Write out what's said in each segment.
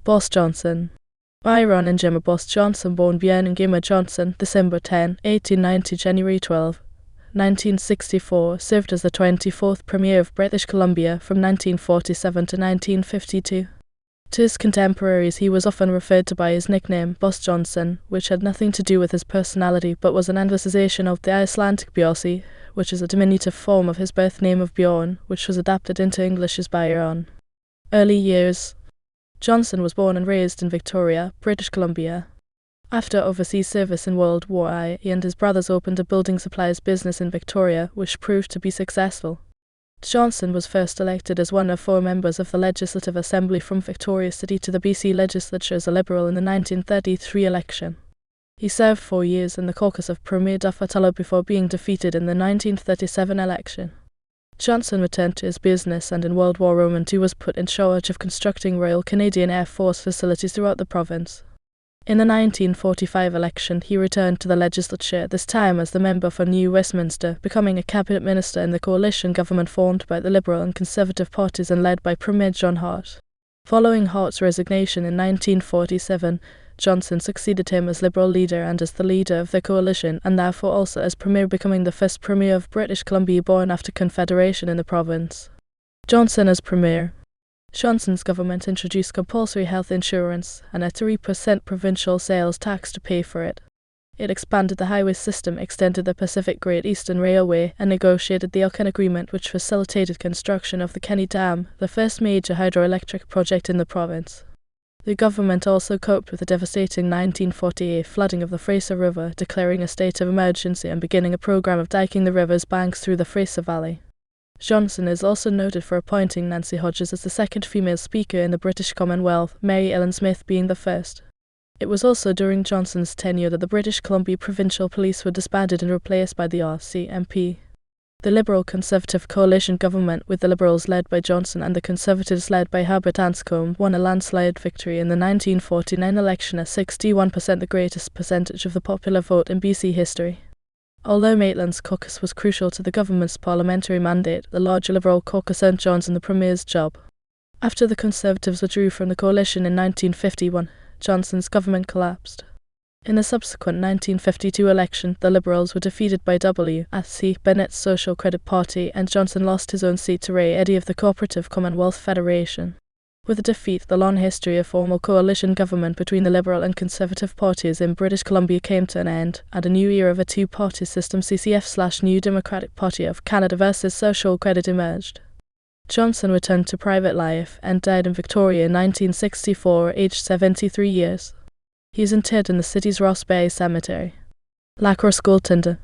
Boss Johnson. Byron Ingemar Boss Johnson, born Björn Ingimar Jónsson, December 10, 1890 January 12, 1964, served as the 24th Premier of British Columbia from 1947 to 1952. To his contemporaries, he was often referred to by his nickname, Boss Johnson, which had nothing to do with his personality but was an anglicization of the Icelandic Bjossi, which is a diminutive form of his birth name of Bjorn, which was adapted into English as Byron. Early years. Johnson was born and raised in Victoria, British Columbia. After overseas service in World War I, he and his brothers opened a building supplies business in Victoria, which proved to be successful. Johnson was first elected as one of 4 members of the Legislative Assembly from Victoria City to the BC Legislature as a Liberal in the 1933 election. He served 4 years in the caucus of Premier Duffertulla before being defeated in the 1937 election. Johnson returned to his business, and in World War I he was put in charge of constructing Royal Canadian Air Force facilities throughout the province. In the 1945 election, he returned to the legislature, this time as the member for New Westminster, becoming a cabinet minister in the coalition government formed by the Liberal and Conservative parties and led by Premier John Hart. Following Hart's resignation in 1947, Johnson succeeded him as Liberal leader and as the leader of the coalition, and therefore also as Premier, becoming the first Premier of British Columbia born after Confederation in the province. Johnson as Premier. Johnson's government introduced compulsory health insurance and a 3% provincial sales tax to pay for it. It expanded the highway system, extended the Pacific Great Eastern Railway, and negotiated the Okanagan Agreement, which facilitated construction of the Kenny Dam, the first major hydroelectric project in the province. The government also coped with the devastating 1948 flooding of the Fraser River, declaring a state of emergency and beginning a program of diking the river's banks through the Fraser Valley. Johnson is also noted for appointing Nancy Hodges as the second female speaker in the British Commonwealth, Mary Ellen Smith being the first. It was also during Johnson's tenure that the British Columbia Provincial Police were disbanded and replaced by the RCMP. The Liberal-Conservative coalition government, with the Liberals led by Johnson and the Conservatives led by Herbert Anscombe, won a landslide victory in the 1949 election at 61%, the greatest percentage of the popular vote in BC history. Although Maitland's caucus was crucial to the government's parliamentary mandate, the larger Liberal caucus earned Johnson the Premier's job. After the Conservatives withdrew from the coalition in 1951, Johnson's government collapsed. In the subsequent 1952 election, the Liberals were defeated by W.C. Bennett's Social Credit Party, and Johnson lost his own seat to Ray Eddy of the Cooperative Commonwealth Federation. With the defeat, the long history of formal coalition government between the Liberal and Conservative parties in British Columbia came to an end, and a new era of a two-party system, CCF/New Democratic Party of Canada versus Social Credit, emerged. Johnson returned to private life and died in Victoria in 1964, aged 73 years. He is interred in the city's Ross Bay Cemetery. Lacrosse goaltender.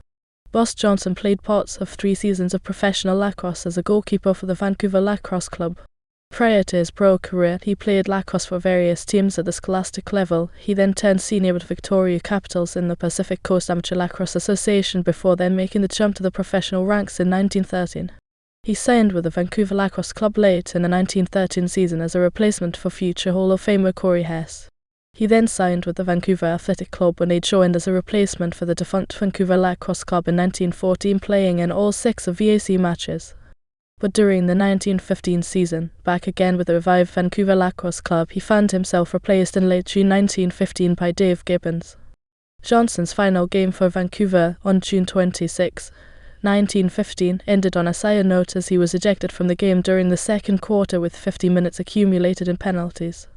Boss Johnson played parts of 3 seasons of professional lacrosse as a goalkeeper for the Vancouver Lacrosse Club. Prior to his pro career, he played lacrosse for various teams at the scholastic level. He then turned senior with Victoria Capitals in the Pacific Coast Amateur Lacrosse Association before then making the jump to the professional ranks in 1913. He signed with the Vancouver Lacrosse Club late in the 1913 season as a replacement for future Hall of Famer Corey Hess. He then signed with the Vancouver Athletic Club when they joined as a replacement for the defunct Vancouver Lacrosse Club in 1914, playing in all 6 of VAC matches. But during the 1915 season, back again with the revived Vancouver Lacrosse Club, he found himself replaced in late June 1915 by Dave Gibbons. Johnson's final game for Vancouver on June 26, 1915, ended on a sour note as he was ejected from the game during the second quarter with 50 minutes accumulated in penalties.